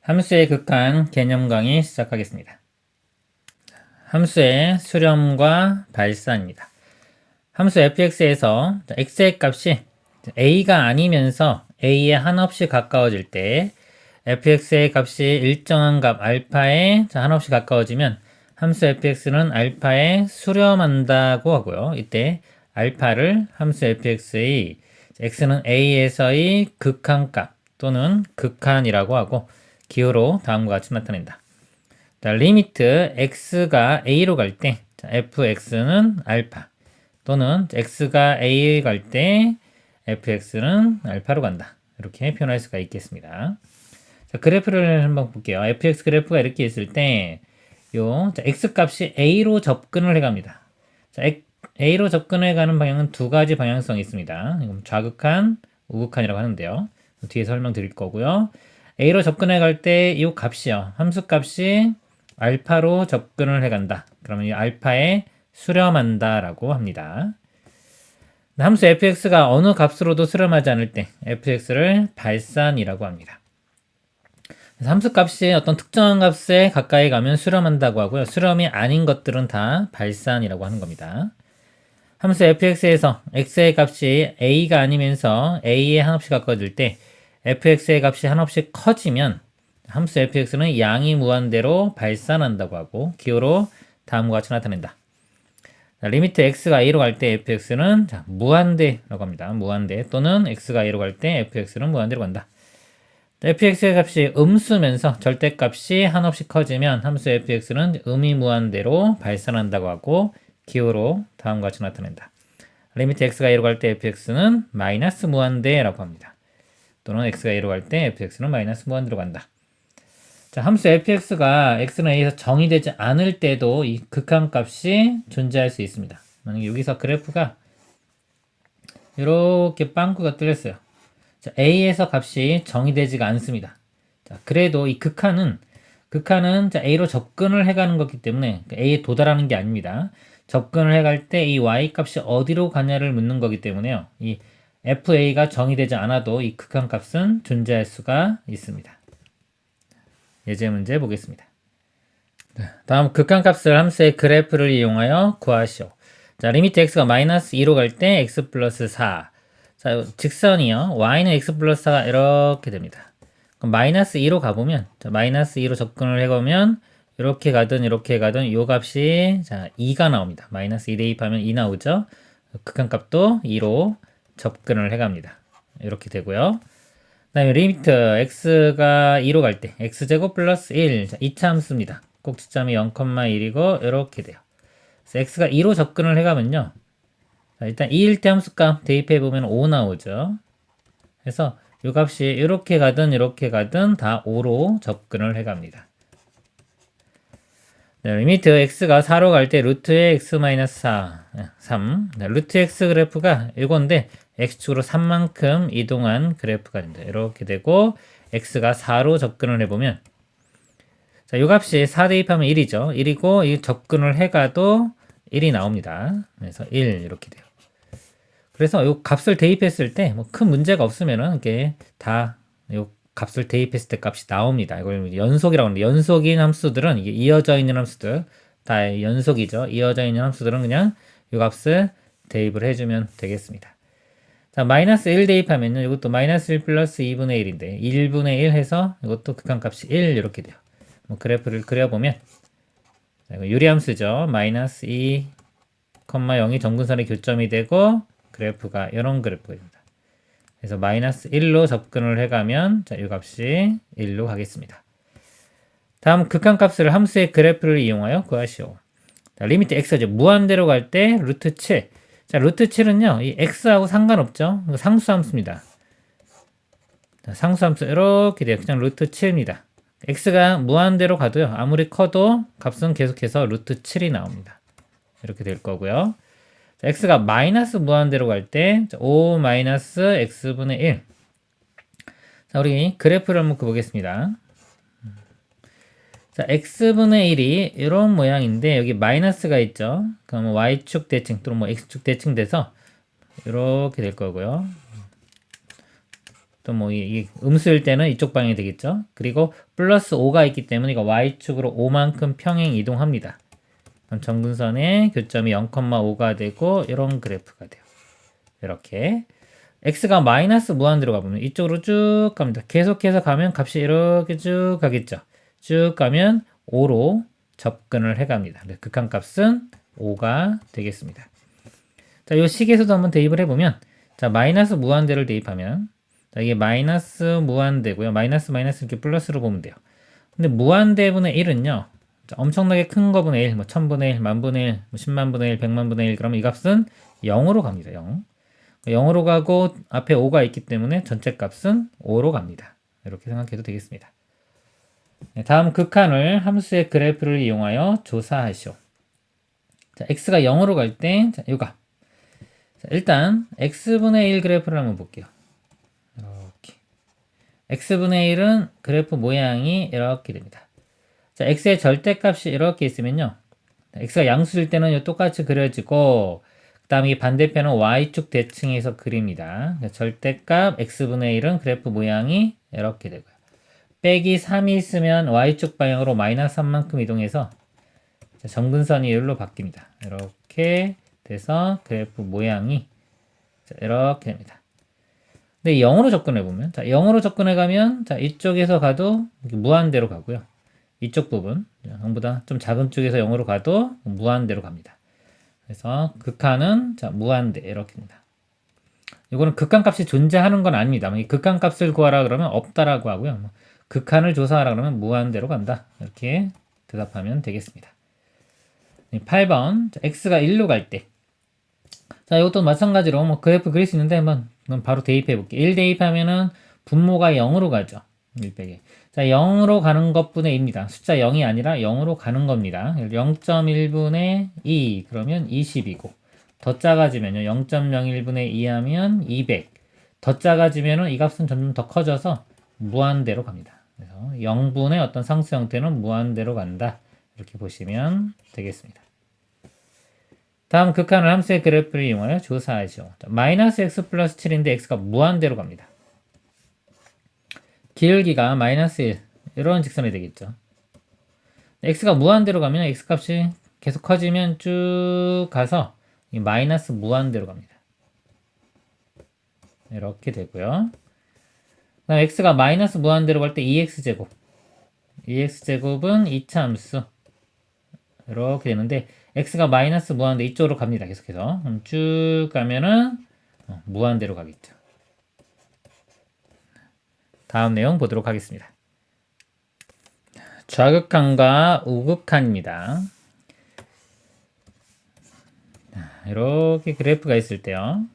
함수의 극한 개념 강의 시작하겠습니다. 함수의 수렴과 발산입니다. 함수 fx에서 x의 값이 a가 아니면서 a에 한없이 가까워질 때 fx의 값이 일정한 값 알파에 한없이 가까워지면 함수 fx는 알파에 수렴한다고 하고요. 이때 알파를 함수 fx의 x는 a에서의 극한값 또는 극한이라고 하고 기호로 다음과 같이 나타낸다. 자, 리미트 x가 a로 갈 때 fx는 알파 또는 x가 a에 갈 때 fx는 알파로 간다. 이렇게 표현할 수가 있겠습니다. 자, 그래프를 한번 볼게요. fx 그래프가 이렇게 있을 때 x 값이 a로 접근을 해갑니다. 자, a로 접근해 가는 방향은 두 가지 방향성이 있습니다. 좌극한, 우극한이라고 하는데요. 뒤에 설명드릴 거고요. a로 접근해 갈 때 이 값이요. 함수 값이 알파로 접근을 해간다. 그러면 이 알파에 수렴한다라고 합니다. 함수 fx가 어느 값으로도 수렴하지 않을 때 fx를 발산이라고 합니다. 함수 값이 어떤 특정한 값에 가까이 가면 수렴한다고 하고요. 수렴이 아닌 것들은 다 발산이라고 하는 겁니다. 함수 fx에서 x의 값이 a가 아니면서 a에 한없이 가까워질 때 fx의 값이 한없이 커지면 함수 fx는 양이 무한대로 발산한다고 하고 기호로 다음과 같이 나타낸다. 자, 리미트 x가 a로 갈 때 fx는 무한대라고 합니다. 무한대 또는 x가 a로 갈 때 fx는 무한대로 간다. fx의 값이 음수면서 절대값이 한없이 커지면 함수 fx는 음이 무한대로 발산한다고 하고 기호로 다음과 같이 나타낸다. 리미트 x가 a로 갈 때 fx는 마이너스 무한대라고 합니다. 또는 x가 a로 갈 때 fx는 마이너스 무한대로 간다. 자, 함수 fx가 x는 a에서 정의되지 않을 때도 이 극한값이 존재할 수 있습니다. 만약에 여기서 그래프가 이렇게 빵꾸가 뚫렸어요. 자, a에서 값이 정의되지가 않습니다. 자, 그래도 이 극한은 a로 접근을 해가는 거기 때문에 a에 도달하는 게 아닙니다. 접근을 해갈 때 이 y 값이 어디로 가냐를 묻는 거기 때문에요. 이 fa가 정의되지 않아도 이 극한값은 존재할 수가 있습니다. 예제 문제 보겠습니다. 다음 극한값을 함수의 그래프를 이용하여 구하시오. 자, 리미트 x가 마이너스 2로 갈 때 x 플러스 4. 자, 직선이요. y는 x 플러스 4가 이렇게 됩니다. 그럼 마이너스 2로 가보면, 마이너스 2로 접근을 해보면 이렇게 가든 이렇게 가든 이 값이 2가 나옵니다. 마이너스 2 대입하면 2 나오죠. 극한값도 2로 접근을 해갑니다. 이렇게 되고요. 그 다음에 리미트 x가 2로 갈 때 x제곱 플러스 1. 자, 2차 함수입니다. 꼭지점이 0,1이고 이렇게 돼요. 그래서 x가 2로 접근을 해가면요. 자, 일단 2일 때 함수값 대입해보면 5 나오죠. 그래서 이 값이 이렇게 가든 이렇게 가든 다 5로 접근을 해갑니다. 네, 리미트 x가 4로 갈 때 루트의 x-4, 3. 네, 루트 x 그래프가 이건데 x축으로 3만큼 이동한 그래프가 됩니다. 이렇게 되고 x가 4로 접근을 해보면 자, 이 값이 4 대입하면 1이죠. 1이고 이 접근을 해가도 1이 나옵니다. 그래서 1 이렇게 돼요. 그래서 이 값을 대입했을 때 뭐 큰 문제가 없으면은 이게 다 이 값을 대입했을 때 값이 나옵니다. 이걸 연속이라고 하는데 연속인 함수들은 이게 이어져 있는 함수들 다 연속이죠. 이어져 있는 함수들은 그냥 이 값을 대입을 해주면 되겠습니다. 자, 마이너스 1 대입하면은 이것도 마이너스 1 플러스 2분의 1인데 1분의 1 해서 이것도 극한값이 1 이렇게 돼요. 뭐 그래프를 그려보면 자, 이거 유리함수죠. 마이너스 2, 0이 정근선의 교점이 되고 그래프가 이런 그래프가 됩니다. 그래서 마이너스 1로 접근을 해가면 자, 이 값이 1로 가겠습니다. 다음 극한값을 함수의 그래프를 이용하여 구하시오. 자, 리미트 x가 이제 무한대로 갈 때 루트 7. 자, 루트 7은요, 이 x하고 상관없죠. 상수함수입니다. 자, 상수함수 이렇게 돼요. 그냥 루트 7입니다. x가 무한대로 가도요, 아무리 커도 값은 계속해서 루트 7이 나옵니다. 이렇게 될 거고요. 자, x가 마이너스 무한대로 갈 때 5 마이너스 x분의 1. 자, 우리 그래프를 한번 보겠습니다. 자, x분의 1이 이런 모양인데 여기 마이너스가 있죠. 그러면 y축 대칭 또는 뭐 x축 대칭 돼서 이렇게 될 거고요. 또 뭐 이 음수일 때는 이쪽 방향이 되겠죠. 그리고 플러스 5가 있기 때문에 이거 y축으로 5만큼 평행 이동합니다. 그럼 정근선의 교점이 0,5가 되고 이런 그래프가 돼요. 이렇게 x가 마이너스 무한대로 가보면 이쪽으로 쭉 갑니다. 계속해서 가면 값이 이렇게 쭉 가겠죠. 쭉 가면 5로 접근을 해갑니다. 극한값은 5가 되겠습니다. 자, 이 식에서도 한번 대입을 해보면, 자, 마이너스 무한대를 대입하면, 자, 이게 마이너스 무한대고요. 마이너스 이렇게 플러스로 보면 돼요. 근데 무한대분의 1은요, 자, 엄청나게 큰 거분의 1, 뭐 1000분의 1, 만분의 1, 뭐 10만분의 1, 100만분의 1, 그러면 이 값은 0으로 갑니다. 0. 0으로 가고 앞에 5가 있기 때문에 전체 값은 5로 갑니다. 이렇게 생각해도 되겠습니다. 네, 다음 극한을 함수의 그래프를 이용하여 조사하시오. 자, x가 0으로 갈 때, 자, 요 값. 자, 일단 x분의 1 그래프를 한번 볼게요. 이렇게 x분의 1은 그래프 모양이 이렇게 됩니다. 자, x의 절대값이 이렇게 있으면요, x가 양수일 때는 똑같이 그려지고, 그 다음에 이 반대편은 y축 대칭해서 그립니다. 절대값 x분의 1은 그래프 모양이 이렇게 되고요. 빼기 3이 있으면 y축 방향으로 마이너스 3만큼 이동해서 정근선이 여기로 바뀝니다. 이렇게 돼서 그래프 모양이 이렇게 됩니다. 근데 0으로 접근해보면, 자, 0으로 접근해가면, 자, 이쪽에서 가도 무한대로 가고요. 이쪽 부분, 0보다 좀 작은 쪽에서 0으로 가도 무한대로 갑니다. 그래서 극한은, 자, 무한대, 이렇게 됩니다. 이거는 극한값이 존재하는 건 아닙니다. 이 극한값을 구하라 그러면 없다라고 하고요. 극한을 조사하라 그러면 무한대로 간다. 이렇게 대답하면 되겠습니다. 8번, 자, x가 1로 갈 때. 자, 이것도 마찬가지로 뭐 그래프 그릴 수 있는데 한번 바로 대입해 볼게요. 1 대입하면은 분모가 0으로 가죠. 1 빼기. 자, 0으로 가는 것분의 2입니다. 숫자 0이 아니라 0으로 가는 겁니다. 0.1분의 2 그러면 20이고, 더 작아지면요, 0.01분의 2 하면 200. 더 작아지면은 이 값은 점점 더 커져서 무한대로 갑니다. 그래서 0분의 어떤 상수 형태는 무한대로 간다. 이렇게 보시면 되겠습니다. 다음 극한을 함수의 그래프를 이용하여 조사하죠. 마이너스 x 플러스 7인데 x가 무한대로 갑니다. 기울기가 마이너스 1 이런 직선이 되겠죠. x가 무한대로 가면 x 값이 계속 커지면 쭉 가서 마이너스 무한대로 갑니다. 이렇게 되고요. 그다음 x가 마이너스 무한대로 갈 때 2x제곱. 2x제곱은 2차 함수. 이렇게 되는데 x가 마이너스 무한대 이쪽으로 갑니다. 계속해서 쭉 가면은 무한대로 가겠죠. 다음 내용 보도록 하겠습니다. 좌극한과 우극한입니다. 이렇게 그래프가 있을 때요,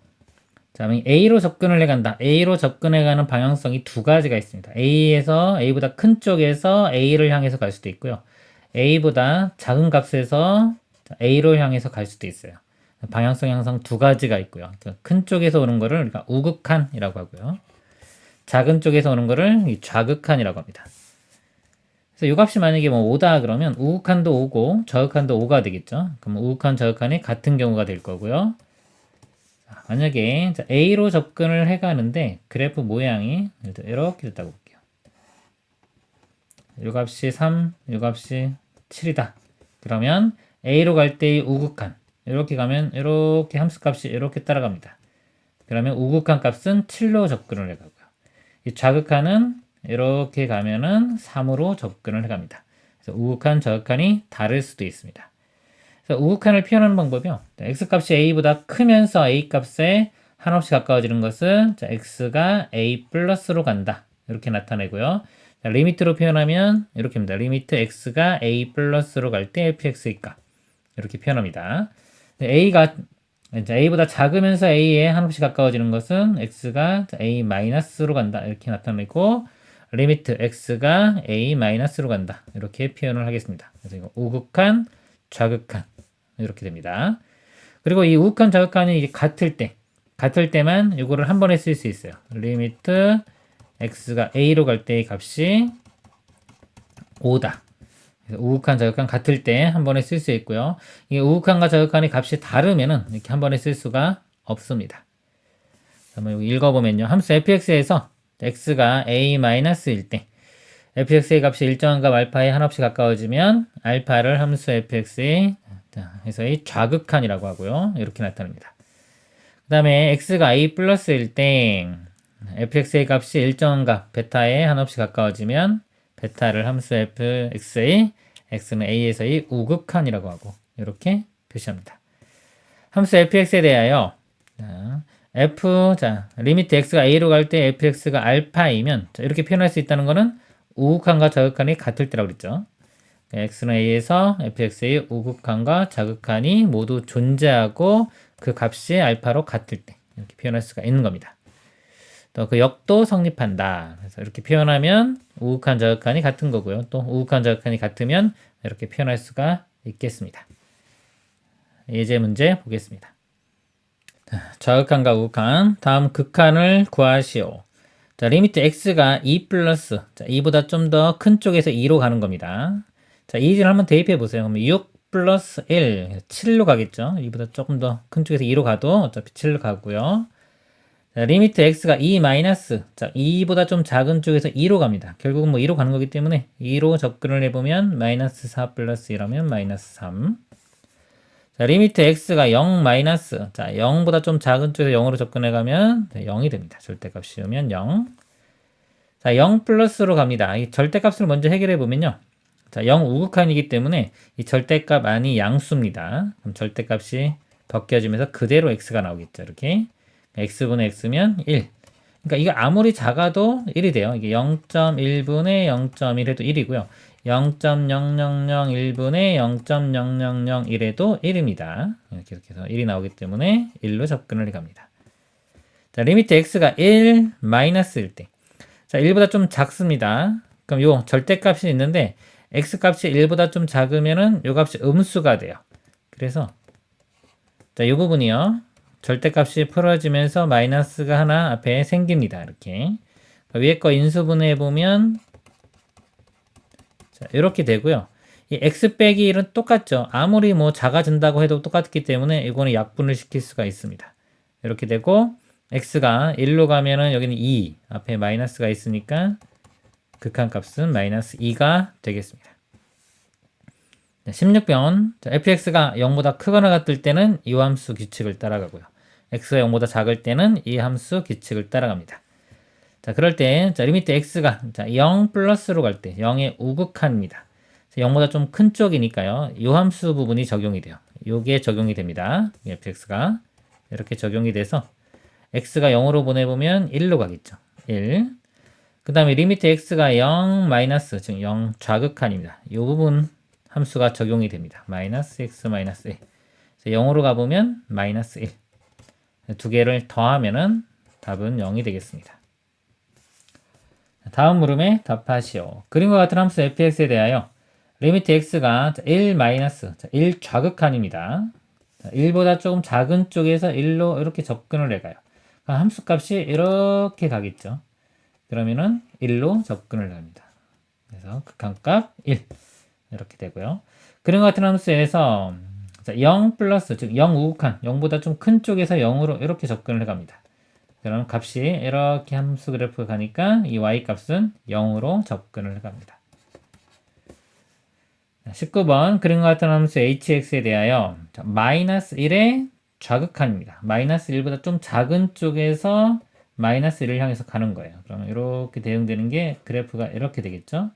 자, A로 접근을 해간다. A로 접근해가는 방향성이 두 가지가 있습니다. A보다 큰 쪽에서 A를 향해서 갈 수도 있고요. A보다 작은 값에서 A로 향해서 갈 수도 있어요. 방향성이 항상 두 가지가 있고요. 그러니까 큰 쪽에서 오는 거를 우리가 우극한이라고 하고요. 작은 쪽에서 오는 거를 좌극한이라고 합니다. 그래서 이 값이 만약에 뭐 5다 그러면 우극한도 5고 좌극한도 5가 되겠죠. 그럼 우극한, 좌극한이 같은 경우가 될 거고요. 자, 만약에 A로 접근을 해가는데 그래프 모양이 이렇게 됐다고 볼게요. 이 값이 3, 이 값이 7이다. 그러면 A로 갈 때의 우극한, 이렇게 가면 이렇게 함수값이 이렇게 따라갑니다. 그러면 우극한 값은 7로 접근을 해가고요. 이 좌극한은 이렇게 가면은 3으로 접근을 해갑니다. 그래서 우극한, 좌극한이 다를 수도 있습니다. 그래서 우극한을 표현하는 방법이요, x값이 a보다 크면서 a값에 한없이 가까워지는 것은 x가 a 플러스로 간다. 이렇게 나타내고요. 자, 리미트로 표현하면 이렇게입니다. 리미트 x가 a 플러스로 갈 때 fx의 값. 이렇게 표현합니다. a보다 작으면서 a에 한없이 가까워지는 것은 x가 a 마이너스로 간다. 이렇게 나타내고, 리미트 x가 a 마이너스로 간다. 이렇게 표현을 하겠습니다. 그래서 이거 우극한, 좌극한 이렇게 됩니다. 그리고 이 우극한, 좌극한이 이제 같을 때만 이거를 한 번에 쓸 수 있어요. 리미트 x가 a로 갈 때의 값이 5다. 그래서 우극한, 좌극한 같을 때 한 번에 쓸 수 있고요. 이게 우극한과 좌극한의 값이 다르면은 이렇게 한 번에 쓸 수가 없습니다. 한번 여기 읽어보면요, 함수 fx에서 x가 a-일 때 fx의 값이 일정한 값 알파에 한없이 가까워지면 알파를 함수 fx의 해서의 좌극한이라고 하고요. 이렇게 나타납니다. 그 다음에 x가 a 플러스일 때 fx의 값이 일정한 값 베타에 한없이 가까워지면 베타를 함수 fx의 x는 a에서의 우극한이라고 하고 이렇게 표시합니다. 함수 fx에 대하여 리미트 x가 a로 갈 때 fx가 알파이면 이렇게 표현할 수 있다는 것은 우극한과 좌극한이 같을 때라고 그랬죠. x는 a에서 fx의 우극한과 좌극한이 모두 존재하고 그 값이 알파로 같을 때 이렇게 표현할 수가 있는 겁니다. 또 그 역도 성립한다. 그래서 이렇게 표현하면 우극한 좌극한이 같은 거고요. 또 우극한 좌극한이 같으면 이렇게 표현할 수가 있겠습니다. 예제 문제 보겠습니다. 좌극한과 우극한, 다음 극한을 구하시오. 자, 리미트 x가 2 플러스, 자, 2보다 좀 더 큰 쪽에서 2로 가는 겁니다. 자, 이를 한번 대입해 보세요. 그러면 6 플러스 1, 7로 가겠죠. 2보다 조금 더 큰 쪽에서 2로 가도 어차피 7로 가고요. 자, 리미트 x가 2 마이너스, 자, 2보다 좀 작은 쪽에서 2로 갑니다. 결국은 뭐 2로 가는 거기 때문에 2로 접근을 해보면 마이너스 4 플러스 1하면 마이너스 3. 자, 리미트 x가 0 마이너스, 자, 0보다 좀 작은 쪽에서 0으로 접근해가면 0이 됩니다. 절대값 씌우면 0. 자, 0 플러스로 갑니다. 이 절대값을 먼저 해결해보면요. 자, 0 우극한이기 때문에 이 절대값 안이 양수입니다. 그럼 절대값이 벗겨지면서 그대로 x가 나오겠죠. 이렇게. x분의 x면 1. 그러니까 이거 아무리 작아도 1이 돼요. 이게 0.1분의 0.1 해도 1이고요. 0.0001분의 0.0001에도 1입니다. 이렇게 해서 1이 나오기 때문에 1로 접근을 해갑니다. 자, 리미트 x가 1 마이너스일 때. 자, 1보다 좀 작습니다. 그럼 요 절대값이 있는데 x 값이 1보다 좀 작으면은 요 값이 음수가 돼요. 그래서 자, 요 부분이요. 절대값이 풀어지면서 마이너스가 하나 앞에 생깁니다. 이렇게. 위에 거 인수분해 보면 자, 이렇게 되고요. 이 x 빼기 1은 똑같죠. 아무리 뭐 작아진다고 해도 똑같기 때문에 이거는 약분을 시킬 수가 있습니다. 이렇게 되고 x가 1로 가면은 여기는 2 앞에 마이너스가 있으니까 극한값은 마이너스 2가 되겠습니다. 16번 fx가 0보다 크거나 같을 때는 이 함수 규칙을 따라가고요. x가 0보다 작을 때는 이 함수 규칙을 따라갑니다. 자, 그럴 때, 자, 리미트 x가, 자, 0 플러스로 갈 때, 0의 우극한입니다. 0보다 좀 큰 쪽이니까요. 이 함수 부분이 적용이 돼요. 요게 적용이 됩니다. fx가. 이렇게 적용이 돼서, x가 0으로 보내보면 1로 가겠죠. 1. 그 다음에 리미트 x가 0 마이너스, 즉 0 좌극한입니다. 이 부분 함수가 적용이 됩니다. 마이너스 x 마이너스 1. 0으로 가보면 마이너스 1. 두 개를 더하면은 답은 0이 되겠습니다. 다음 물음에 답하시오. 그림과 같은 함수 fx에 대하여 리미트 x가 1 마이너스 1 좌극한입니다. 1보다 조금 작은 쪽에서 1로 이렇게 접근을 해가요. 함수 값이 이렇게 가겠죠. 그러면은 1로 접근을 합니다. 그래서 극한값 1 이렇게 되고요. 그림과 같은 함수에서 0 플러스 즉 0 우극한 0보다 좀 큰 쪽에서 0으로 이렇게 접근을 해갑니다. 그럼 값이 이렇게 함수 그래프가 가니까 이 y 값은 0으로 접근을 해갑니다. 19번 그림과 같은 함수 hx에 대하여 마이너스 1의 좌극한입니다. 마이너스 1보다 좀 작은 쪽에서 마이너스 1을 향해서 가는 거예요. 그러면 이렇게 대응되는 게 그래프가 이렇게 되겠죠.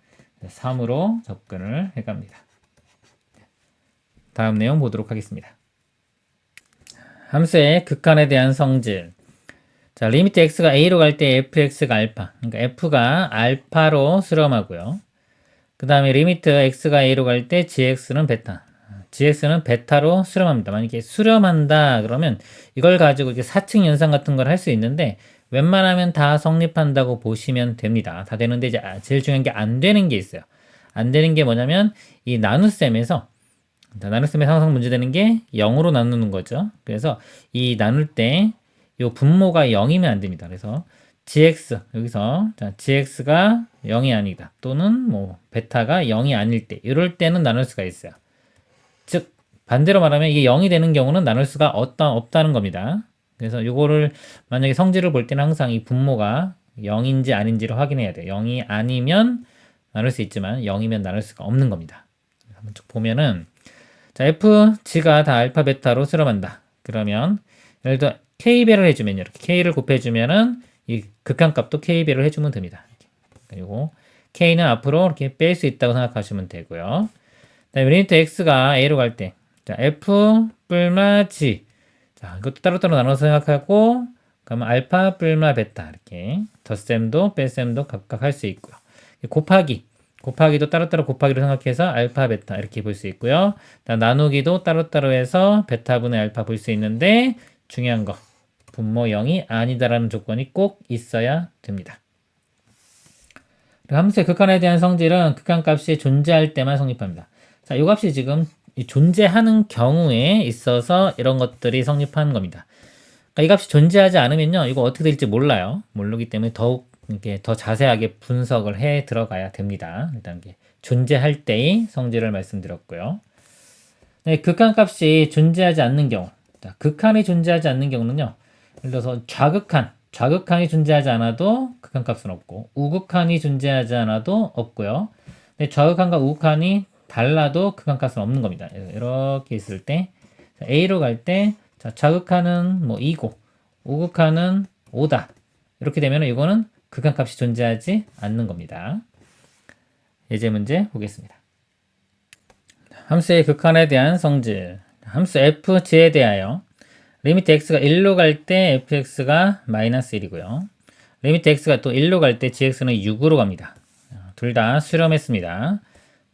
3으로 접근을 해갑니다. 다음 내용 보도록 하겠습니다. 함수의 극한에 대한 성질. 자, 리미트 x가 a로 갈 때 fx가 알파. 그러니까 f가 알파로 수렴하고요. 그 다음에 리미트 x가 a로 갈 때 gx는 베타. gx는 베타로 수렴합니다. 만약에 수렴한다 그러면 이걸 가지고 이렇게 사칙 연산 같은 걸 할 수 있는데 웬만하면 다 성립한다고 보시면 됩니다. 다 되는데 이제 제일 중요한 게 안 되는 게 있어요. 안 되는 게 뭐냐면 이 나눗셈에서 항상 문제되는 게 0으로 나누는 거죠. 그래서 이 나눌 때 이 분모가 0이면 안 됩니다. 그래서 gx 여기서 자, gx가 0이 아니다. 또는 뭐 베타가 0이 아닐 때 이럴 때는 나눌 수가 있어요. 즉 반대로 말하면 이게 0이 되는 경우는 나눌 수가 없다는 겁니다. 그래서 이거를 만약에 성질을 볼 때는 항상 이 분모가 0인지 아닌지를 확인해야 돼요. 0이 아니면 나눌 수 있지만 0이면 나눌 수가 없는 겁니다. 한번 쭉 보면은 자, f g가 다 알파 베타로 수렴한다. 그러면 예를 들어 k배를 해주면 이렇게 k를 곱해주면은 이 극한값도 k배를 해주면 됩니다. 그리고 k는 앞으로 이렇게 뺄 수 있다고 생각하시면 되고요. 그다음에 리미트 x가 a로 갈 때, 자 f 뿔마 g, 자 이것도 따로따로 나눠서 생각하고, 그러면 알파 뿔마 베타 이렇게 덧셈도 뺄셈도 각각 할 수 있고요. 곱하기도 따로따로 곱하기로 생각해서 알파 베타 이렇게 볼 수 있고요. 나누기도 따로따로 해서 베타분의 알파 볼 수 있는데 중요한 거 분모 0이 아니다라는 조건이 꼭 있어야 됩니다. 함수의 극한에 대한 성질은 극한값이 존재할 때만 성립합니다. 자, 이 값이 지금 존재하는 경우에 있어서 이런 것들이 성립하는 겁니다. 그러니까 이 값이 존재하지 않으면요, 이거 어떻게 될지 몰라요. 모르기 때문에 더욱 이렇게 더 자세하게 분석을 해 들어가야 됩니다. 일단 이게 존재할 때의 성질을 말씀드렸고요. 네, 극한값이 존재하지 않는 경우, 자, 극한이 존재하지 않는 경우는요, 예를 들어서 좌극한이 존재하지 않아도 극한값은 없고 우극한이 존재하지 않아도 없고요. 근데 좌극한과 우극한이 달라도 극한값은 없는 겁니다. 이렇게 있을 때 A로 갈 때 좌극한은 뭐 2고 우극한은 5다. 이렇게 되면 이거는 극한값이 존재하지 않는 겁니다. 예제 문제 보겠습니다. 함수의 극한에 대한 성질. 함수 fg에 대하여 리미트 x가 1로 갈 때 fx가 마이너스 1이고요. 리미트 x가 또 1로 갈 때 gx는 6으로 갑니다. 둘 다 수렴했습니다.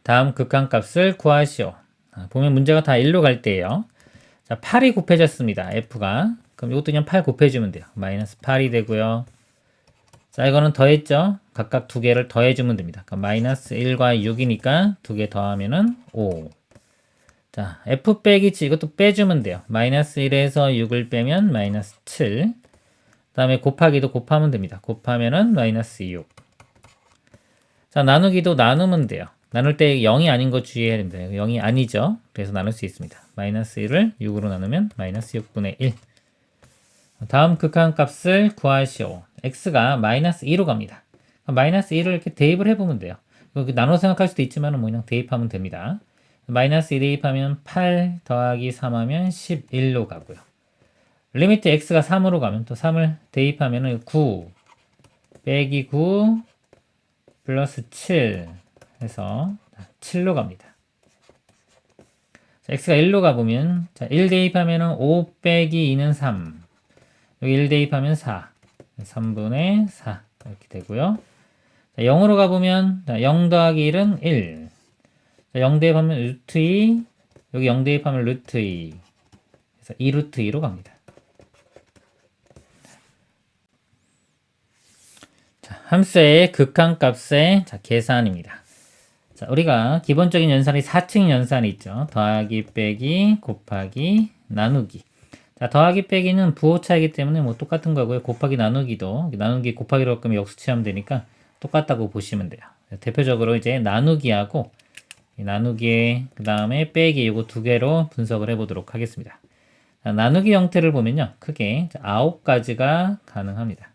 다음 극한값을 구하시오. 보면 문제가 다 1로 갈 때예요. 자, 8이 곱해졌습니다. f가. 그럼 이것도 그냥 8 곱해주면 돼요. 마이너스 8이 되고요. 자, 이거는 더했죠. 각각 두 개를 더해주면 됩니다. 그러니까 마이너스 1과 6이니까 두 개 더하면은 5. 자, f 빼기 g 이것도 빼주면 돼요. 마이너스 1에서 6을 빼면 마이너스 7. 그 다음에 곱하기도 곱하면 됩니다. 곱하면은 마이너스 6. 자, 나누기도 나누면 돼요. 나눌 때 0이 아닌 거 주의해야 됩니다. 0이 아니죠. 그래서 나눌 수 있습니다. 마이너스 1을 6으로 나누면 마이너스 6분의 1. 다음 극한값을 구하시오. x가 마이너스 2로 갑니다. 마이너스 1을 이렇게 대입을 해보면 돼요. 나눠 생각할 수도 있지만 뭐 그냥 대입하면 됩니다. 마이너스 2 대입하면 8 더하기 3 하면 11로 가고요. 리미트 x가 3으로 가면 또 3을 대입하면 9 빼기 9 플러스 7 해서 7로 갑니다. 자, x가 1로 가보면 자, 1 대입하면 5 빼기 2는 3. 여기 1 대입하면 4. 3분의 4 이렇게 되고요. 자, 0으로 가보면 자, 0 더하기 1은 1. 자, 0 대입하면 루트 2. 여기 0 대입하면 루트 2. 그래서 2 루트 2로 갑니다. 자, 함수의 극한값의 계산입니다. 자, 우리가 기본적인 연산이 4층 연산이 있죠. 더하기, 빼기, 곱하기, 나누기. 자, 더하기, 빼기는 부호차이기 때문에 뭐 똑같은 거고요. 곱하기, 나누기도 나누기, 곱하기로 바꾸면 역수치하면 되니까 똑같다고 보시면 돼요. 대표적으로 이제 나누기하고 나누기 그 다음에 빼기 이거 두 개로 분석을 해보도록 하겠습니다. 자, 나누기 형태를 보면요. 크게 9가지가 가능합니다.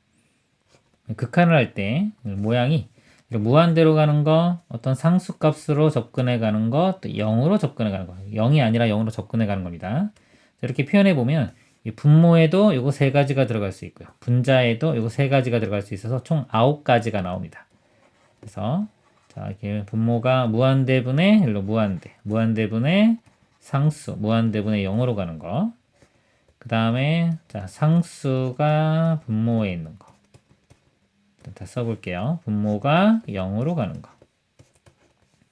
극한을 할 때 모양이 무한대로 가는 거, 어떤 상수값으로 접근해 가는 거, 또 0으로 접근해 가는 거. 0이 아니라 0으로 접근해 가는 겁니다. 이렇게 표현해 보면 분모에도 요거 3가지가 들어갈 수 있고요. 분자에도 요거 3가지가 들어갈 수 있어서 총 9가지가 나옵니다. 그래서 자, 이렇게 분모가 무한대분의 무한대분의 상수, 무한대분의 0으로 가는 거. 그 다음에 자, 상수가 분모에 있는 거. 다 써볼게요. 분모가 0으로 가는 거.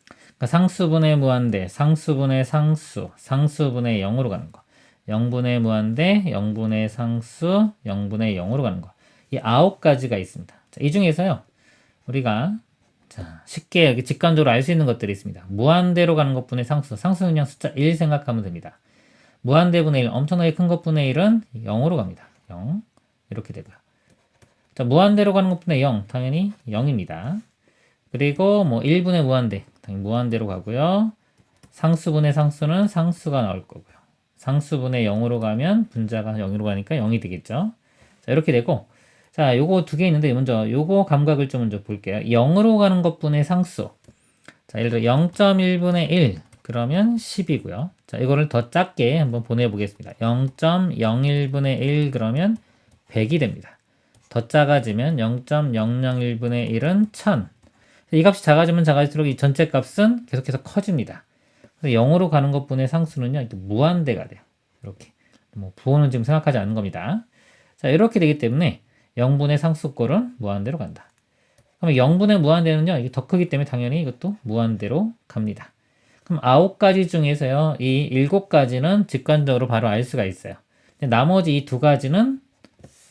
그러니까 상수분의 무한대, 상수분의 상수, 상수분의 0으로 가는 거. 0분의 무한대, 0분의 상수, 0분의 0으로 가는 거. 이 9가지가 있습니다. 자, 이 중에서요. 우리가 자, 쉽게 여기 직관적으로 알 수 있는 것들이 있습니다. 무한대로 가는 것분의 상수. 상수는 그냥 숫자 1 생각하면 됩니다. 무한대분의 1, 엄청나게 큰 것분의 1은 0으로 갑니다. 0. 이렇게 되고요. 자, 무한대로 가는 것분의 0. 당연히 0입니다. 그리고 뭐 1분의 무한대. 당연히 무한대로 가고요. 상수분의 상수는 상수가 나올 거고요. 상수분의 0으로 가면 분자가 0으로 가니까 0이 되겠죠. 자, 이렇게 되고. 자, 자, 요거 두 개 있는데 먼저 요거 감각을 좀 먼저 볼게요. 0으로 가는 것분의 상수. 자, 예를 들어 0.1분의 1 그러면 10이고요. 자, 이거를 더 작게 한번 보내보겠습니다. 0.01분의 1 그러면 100이 됩니다. 더 작아지면 0.001분의 1은 1000. 이 값이 작아지면 작아질수록 이 전체 값은 계속해서 커집니다. 그래서 0으로 가는 것분의 상수는요, 무한대가 돼요. 이렇게. 뭐 부호는 지금 생각하지 않는 겁니다. 자, 이렇게 되기 때문에 0분의 상수꼴은 무한대로 간다. 그럼 0분의 무한대는요, 이게 더 크기 때문에 당연히 이것도 무한대로 갑니다. 그럼 9가지 중에서요, 이 7가지는 직관적으로 바로 알 수가 있어요. 나머지 이 2가지는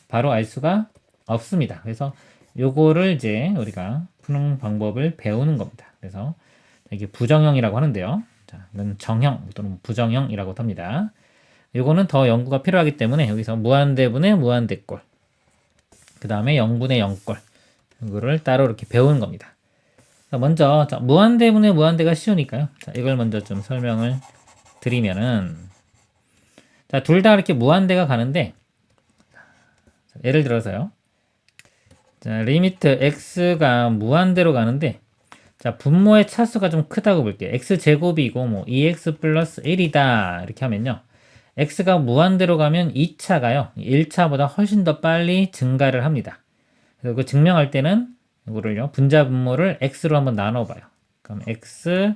바로 알 수가 없습니다. 그래서 요거를 이제 우리가 푸는 방법을 배우는 겁니다. 그래서 이게 부정형이라고 하는데요. 자, 이건 정형 또는 부정형이라고 합니다. 요거는 더 연구가 필요하기 때문에 여기서 무한대분의 무한대꼴, 그 다음에 0분의 0꼴, 이거를 따로 이렇게 배우는 겁니다. 먼저 무한대분의 무한대가 쉬우니까요. 자, 이걸 먼저 좀 설명을 드리면은, 자, 둘 다 이렇게 무한대가 가는데, 자, 예를 들어서요. 자, 리미트 x가 무한대로 가는데, 자, 분모의 차수가 좀 크다고 볼게요. x제곱이고 뭐 2x 플러스 1이다 이렇게 하면요, x가 무한대로 가면 2차가요 1차보다 훨씬 더 빨리 증가를 합니다. 그래서 그 증명할 때는 이거를요, 분자 분모를 x로 한번 나눠봐요. 그럼 x로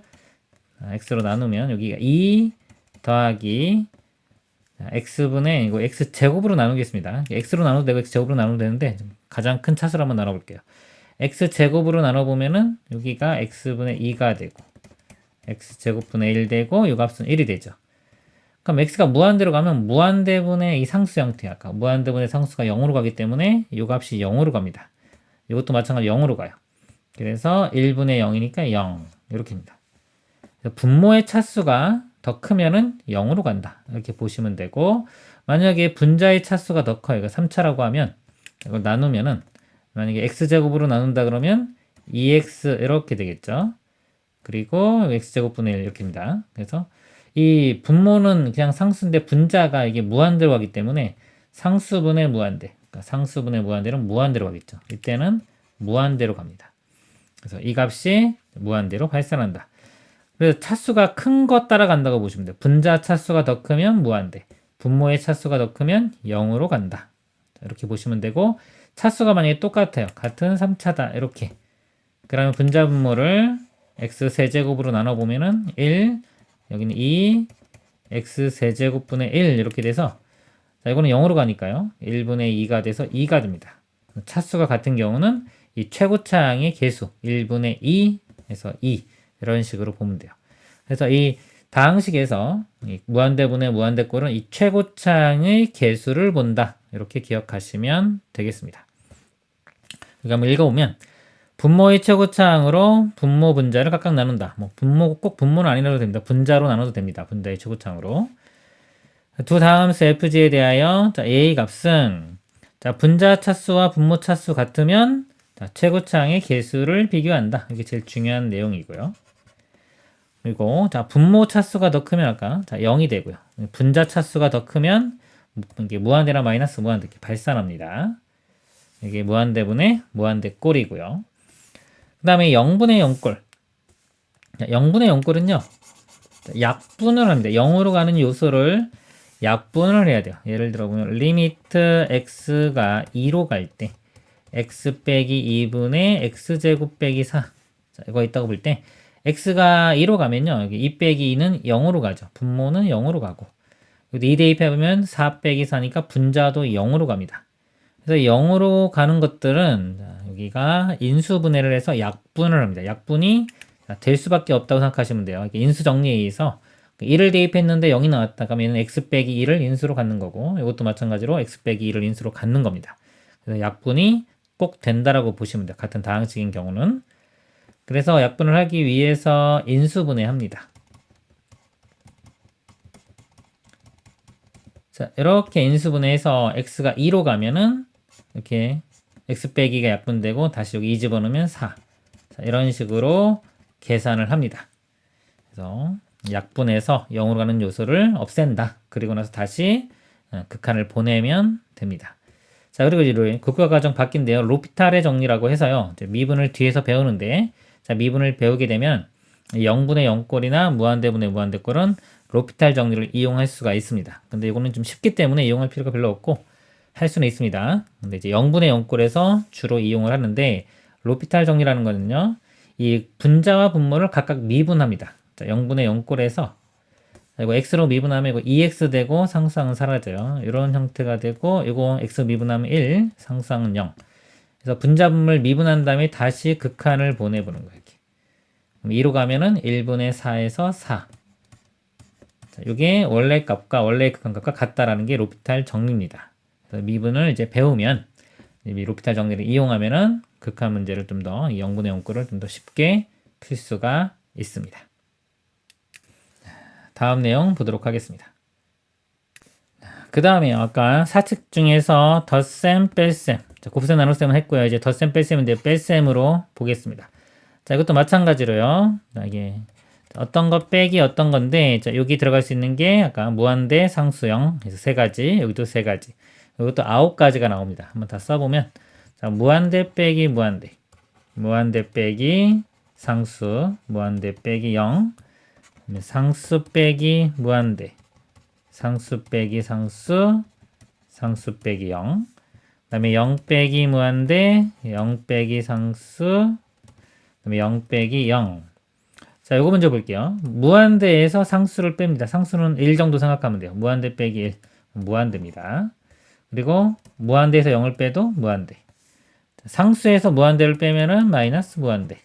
나누면 여기가 2 더하기 x분의 이거 x제곱으로 나누겠습니다. x로 나눠도 되고 x제곱으로 나눠도 되는데 가장 큰 차수로 한번 나눠볼게요. x제곱으로 나눠보면은 여기가 x분의 2가 되고 x제곱분의 1 되고 이 값은 1이 되죠. 그럼 x가 무한대로 가면 무한대분의 이 상수 형태, 아까 무한대분의 상수가 0으로 가기 때문에 이 값이 0으로 갑니다. 이것도 마찬가지로 0으로 가요. 그래서 1분의 0이니까 0 이렇게입니다. 분모의 차수가 더 크면은 0으로 간다 이렇게 보시면 되고, 만약에 분자의 차수가 더 커요, 이거 3차라고 하면 이걸 나누면은, 만약에 x제곱으로 나눈다 그러면 2x 이렇게 되겠죠. 그리고 x제곱분의 1 이렇게입니다. 그래서 이 분모는 그냥 상수인데 분자가 이게 무한대로 가기 때문에 상수분의 무한대, 그러니까 상수분의 무한대는 무한대로 가겠죠. 이때는 무한대로 갑니다. 그래서 이 값이 무한대로 발산한다. 그래서 차수가 큰 거 따라간다고 보시면 돼요. 분자 차수가 더 크면 무한대, 분모의 차수가 더 크면 0으로 간다. 이렇게 보시면 되고, 차수가 만약에 똑같아요. 같은 3차다 이렇게. 그러면 분자 분모를 x 세제곱으로 나눠보면은 1, 여기는 2, x 세제곱분의 1 이렇게 돼서, 자, 이거는 0으로 가니까요 1분의 2가 돼서 2가 됩니다. 차수가 같은 경우는 이 최고차항의 개수 1분의 2에서 2 이런 식으로 보면 돼요. 그래서 이 다항식에서 이 무한대분의 무한대꼴은 이 최고차항의 개수를 본다 이렇게 기억하시면 되겠습니다. 여기 한번 읽어보면, 분모의 최고차항으로 분모 분자를 각각 나눈다. 뭐 분모, 꼭 분모는 아니라도 됩니다. 분자로 나눠도 됩니다. 분자의 최고차항으로. 두 다함수 fg에 대하여, 자, a 값은, 자, 분자 차수와 분모 차수 같으면, 자, 최고차항의 개수를 비교한다. 이게 제일 중요한 내용이고요. 그리고 자, 분모 차수가 더 크면 아까 자, 0이 되고요. 분자 차수가 더 크면 이게 무한대나 마이너스 무한대 이렇게 발산합니다. 이게 무한대분의 무한대꼴이고요. 그 다음에 0분의 0꼴. 0분의 0꼴은요, 약분을 합니다. 0으로 가는 요소를 약분을 해야 돼요. 예를 들어 보면 리미트 x가 2로 갈 때 x 빼기 2분의 x제곱 빼기 4. 자, 이거 있다고 볼 때 x가 2로 가면요, 여기 2 빼기 2는 0으로 가죠. 분모는 0으로 가고, 2 대입해보면 4 빼기 4니까 분자도 0으로 갑니다. 그래서 0으로 가는 것들은, 자, 여기가 인수분해를 해서 약분을 합니다. 약분이 될 수밖에 없다고 생각하시면 돼요. 인수 정리에 의해서 1을 대입했는데 0이 나왔다 그러면 x 빼기 2를 인수로 갖는 거고, 이것도 마찬가지로 x 빼기 2를 인수로 갖는 겁니다. 그래서 약분이 꼭 된다라고 보시면 돼요. 같은 다항식인 경우는. 그래서 약분을 하기 위해서 인수분해합니다. 자, 이렇게 인수분해해서 x가 2로 가면은 이렇게 x 빼기가 약분되고 다시 여기 2 집어넣으면 4. 자, 이런 식으로 계산을 합니다. 그래서 약분해서 0으로 가는 요소를 없앤다. 그리고 나서 다시 극한을 보내면 됩니다. 자, 그리고 이제 국가 과정 바뀐데요. 로피탈의 정리라고 해서요. 이제 미분을 뒤에서 배우는데, 자, 미분을 배우게 되면 0분의 0꼴이나 무한대분의 무한대꼴은 로피탈 정리를 이용할 수가 있습니다. 근데 이거는 좀 쉽기 때문에 이용할 필요가 별로 없고 할 수는 있습니다. 근데 이제 0분의 0꼴에서 주로 이용을 하는데 로피탈 정리라는 거는요. 이 분자와 분모를 각각 미분합니다. 자, 0분의 0꼴에서 이거 x로 미분하면 이거 2x 되고 상수항은 사라져요. 이런 형태가 되고 이거 x 미분하면 1, 상수항은 0. 그래서 분자분모를 미분한 다음에 다시 극한을 보내보는 거예요. 이렇게. 2로 가면은 1분의 4에서 4. 자, 이게 원래 값과 원래 극한값과 같다라는 게 로피탈 정리입니다. 그래서 미분을 이제 배우면 이 로피탈 정리를 이용하면은 극한 문제를 좀 더, 이 0분의 0꼴을 좀 더 쉽게 풀 수가 있습니다. 다음 내용 보도록 하겠습니다. 그 다음에 아까 사측 중에서 덧셈, 뺄셈. 자, 곱셈, 나눗셈은 했고요. 이제 덧셈, 뺄셈인데 뺄셈으로 보겠습니다. 자, 이것도 마찬가지로요. 자, 이게 어떤 거 빼기 어떤 건데, 자, 여기 들어갈 수 있는 게 아까 무한대, 상수형, 그래서 세 가지, 여기도 세 가지. 이것도 9가지가 나옵니다. 한번 다 써보면, 자, 무한대 빼기 무한대, 무한대 빼기 상수, 무한대 빼기 0, 상수 빼기 무한대, 상수 빼기 상수, 상수 빼기 0, 그 다음에 0 빼기 무한대, 0 빼기 상수, 그 다음에 0 빼기 0. 자, 요거 먼저 볼게요. 무한대에서 상수를 뺍니다. 상수는 1 정도 생각하면 돼요. 무한대 빼기 1, 무한대입니다. 그리고 무한대에서 0을 빼도 무한대. 상수에서 무한대를 빼면은 마이너스 무한대.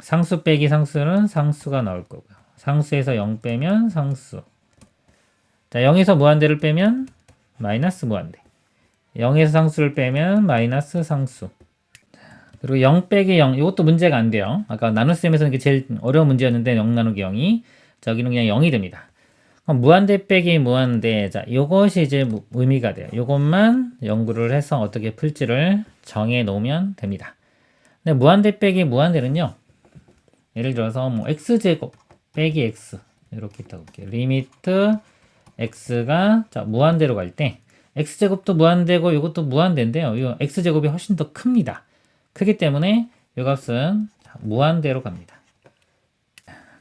상수 빼기 상수는 상수가 나올 거고요. 상수에서 0 빼면 상수. 자, 0에서 무한대를 빼면 마이너스 무한대. 0에서 상수를 빼면 마이너스 상수. 그리고 0 빼기 0, 이것도 문제가 안 돼요. 아까 나눗셈에서는 이게 제일 어려운 문제였는데 0 나누기 0이, 자, 여기는 그냥 0이 됩니다. 그럼 무한대 빼기 무한대, 자, 요것이 이제 의미가 돼요. 요것만 연구를 해서 어떻게 풀지를 정해 놓으면 됩니다. 근데 무한대 빼기 무한대는요, 예를 들어서 뭐 x제곱 빼기 x 이렇게 있다고 볼게요. 리미트 x가 자 무한대로 갈 때 x제곱도 무한대고 이것도 무한대인데요. 이 x제곱이 훨씬 더 큽니다. 크기 때문에 이 값은 무한대로 갑니다.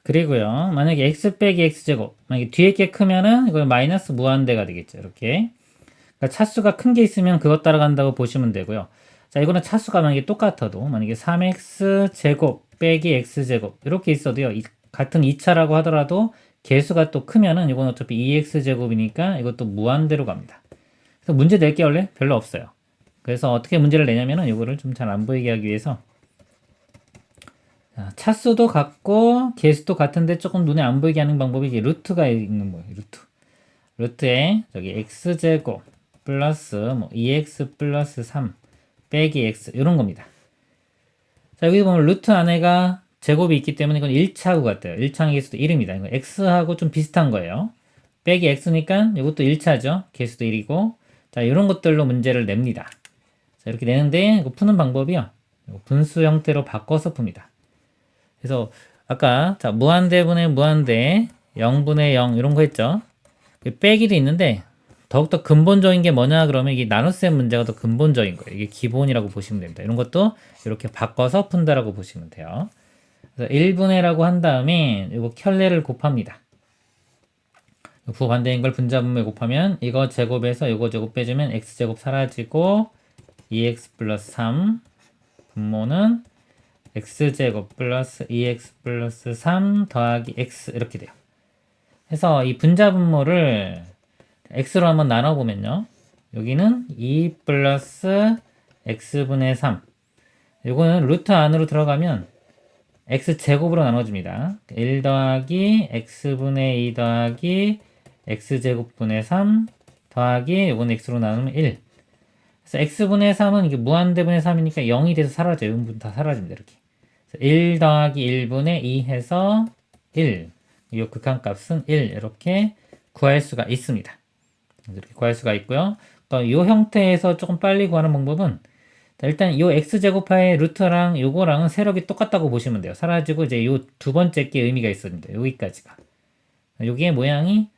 그리고요, 만약에 x 빼기 x제곱, 만약에 뒤에 게 크면은 이거 마이너스 무한대가 되겠죠. 이렇게. 그러니까 차수가 큰 게 있으면 그것 따라간다고 보시면 되고요. 자, 이거는 차수가 만약에 똑같아도, 만약에 3x 제곱 빼기 x제곱 이렇게 있어도요, 같은 2차라고 하더라도 개수가 또 크면은 이건 어차피 2x 제곱이니까 이것도 무한대로 갑니다. 그래서 문제 낼 게 원래 별로 없어요. 그래서 어떻게 문제를 내냐면은 이거를 좀 잘 안 보이게 하기 위해서 차수도 같고 개수도 같은데 조금 눈에 안 보이게 하는 방법이 이게 루트가 있는 거예요. 루트에 저기 x제곱 플러스 뭐 2x 플러스 3 빼기 x 이런 겁니다. 자, 여기 보면 루트 안에가 제곱이 있기 때문에 이건 1차하고 같아요. 1차의 개수도 1입니다. 이거 x하고 좀 비슷한 거예요. 빼기 x니까 이것도 1차죠. 개수도 1이고. 자, 이런 것들로 문제를 냅니다. 자, 이렇게 내는데 이거 푸는 방법이요. 분수 형태로 바꿔서 풉니다. 그래서 아까 자, 무한대분의 무한대 0분의 0 이런 거 했죠. 빼기도 있는데 더욱더 근본적인 게 뭐냐 그러면 이게 나눗셈 문제가 더 근본적인 거예요. 이게 기본이라고 보시면 됩니다. 이런 것도 이렇게 바꿔서 푼다라고 보시면 돼요. 그래서 1분의라고 한 다음에 이거 켤레를 곱합니다. 부반대인 걸 분자분모에 곱하면 이거 제곱에서 이거 제곱 빼주면 x제곱 사라지고 2x 플러스 3 분모는 x제곱 플러스 2x 플러스 3 더하기 x 이렇게 돼요. 그래서 이 분자분모를 x로 한번 나눠보면요. 여기는 2 플러스 x분의 3 이거는 루트 안으로 들어가면 x제곱으로 나눠줍니다. 1 더하기 x분의 2 더하기 x제곱분의 3 더하기 이건 x로 나누면 1. 그래서 x분의 3은 이게 무한대분의 3이니까 0이 돼서 사라져요. 0분 다 사라집니다. 이렇게. 1 더하기 1분의 2 해서 1. 이 극한값은 1. 이렇게 구할 수가 있습니다. 이렇게 구할 수가 있고요. 또 이 형태에서 조금 빨리 구하는 방법은 일단 이 x제곱하의 루트랑 요거랑은 세력이 똑같다고 보시면 돼요. 사라지고 이제 요 두 번째 게 의미가 있습니다. 여기까지가. 여기에 모양이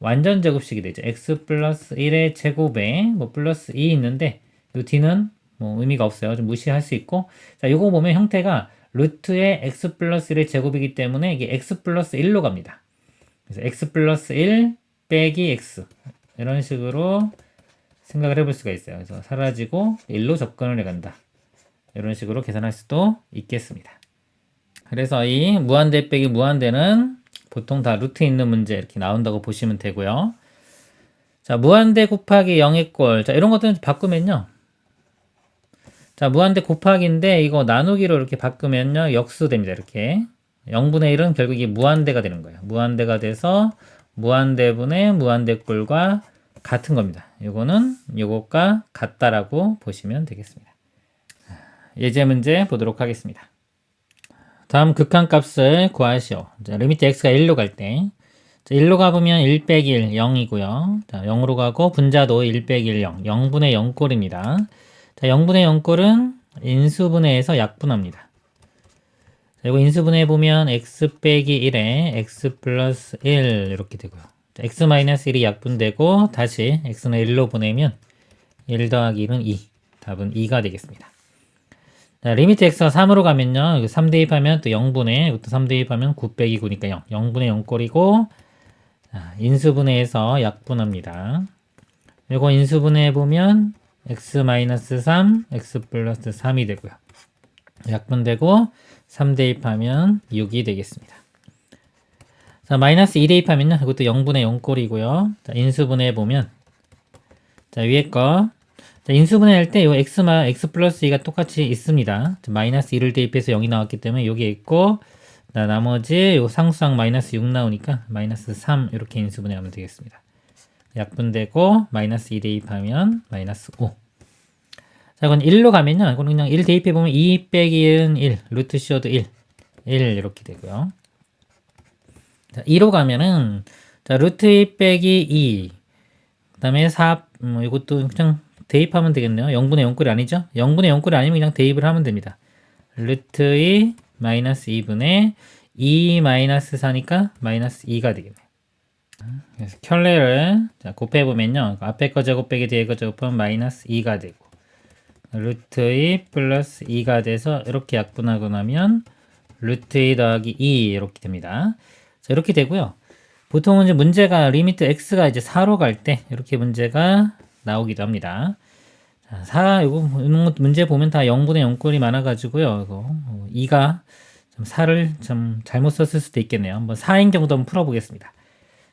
완전 제곱식이 되죠. x 플러스 1의 제곱에 뭐 플러스 2 있는데 요 뒤는 뭐 의미가 없어요. 좀 무시할 수 있고. 자, 요거 보면 형태가 루트의 x 플러스 1의 제곱이기 때문에 이게 x 플러스 1로 갑니다. 그래서 x 플러스 1 빼기 x 이런 식으로 생각을 해볼 수가 있어요. 그래서 사라지고 1로 접근을 해간다. 이런 식으로 계산할 수도 있겠습니다. 그래서 이 무한대 빼기 무한대는 보통 다 루트 있는 문제 이렇게 나온다고 보시면 되고요. 자, 무한대 곱하기 0의 꼴. 자, 이런 것들은 바꾸면요. 자, 무한대 곱하기인데 이거 나누기로 이렇게 바꾸면요. 역수 됩니다. 이렇게. 0분의 1은 결국 이게 무한대가 되는 거예요. 무한대가 돼서 무한대분의 무한대꼴과 같은 겁니다. 요거는 요것과 같다라고 보시면 되겠습니다. 예제 문제 보도록 하겠습니다. 다음 극한값을 구하시오. 자, 리미트 x가 1로 갈 때, 자, 1로 가보면 1 빼기 1, 0이고요. 자, 0으로 가고 분자도 1 빼기 1, 0, 0분의 0꼴입니다. 자, 0분의 0꼴은 인수분해해서 약분합니다. 자, 이거 인수분해 보면 x 빼기 1에 x 플러스 1 이렇게 되고요. 자, x 마이너스 1이 약분되고 다시 x는 1로 보내면 1 더하기 1은 2. 답은 2가 되겠습니다. 자, 리미트 x가 3으로 가면요. 3 대입하면 또 0분의, 이것도 3 대입하면 9 빼기 9니까 0. 0분의 0꼴이고, 인수분해해서 약분합니다. 이거 인수분해 보면 x-3, x 플러스 3이 되고요. 약분되고, 3 대입하면 6이 되겠습니다. 자, 마이너스 2 대입하면요. 이것도 0분의 0꼴이고요. 자, 인수분해 보면, 자, 위에 거, 자, 인수분해 할 때 요 x 플러스 2가 똑같이 있습니다. 자, 마이너스 2를 대입해서 0이 나왔기 때문에 여기에 있고, 자, 나머지 요 상수항 마이너스 6 나오니까 마이너스 3 이렇게 인수분해 하면 되겠습니다. 약분되고 마이너스 2 대입하면 마이너스 5. 자, 이건 1로 가면요. 이건 그냥 1 대입해 보면 2 빼기 1은 1, 루트 씌워도 1 이렇게 되고요. 자, 2로 가면은 자, 루트 2 빼기 2, 그 다음에 4, 이것도 그냥 대입하면 되겠네요. 0분의 0꼴이 아니죠? 0분의 0꼴이 아니면 그냥 대입을 하면 됩니다. 루트 2 마이너스 2분의 2 마이너스 4니까 마이너스 2가 되겠네요. 그래서 켤레를 자, 곱해보면요. 앞에 거 제곱 빼기 뒤에 거 제곱하면 마이너스 2가 되고 루트 2 플러스 2가 돼서 이렇게 약분하고 나면 루트 2 더하기 2 이렇게 됩니다. 자, 이렇게 되고요. 보통은 이제 문제가 리미트 x가 이제 4로 갈 때 이렇게 문제가 나오기도 합니다. 자, 4, 이거 문제 보면 다 0분의 0꼴이 많아가지고요. 이거 2가 좀 4를 좀 잘못 썼을 수도 있겠네요. 한번 4인 경우도 한번 풀어보겠습니다.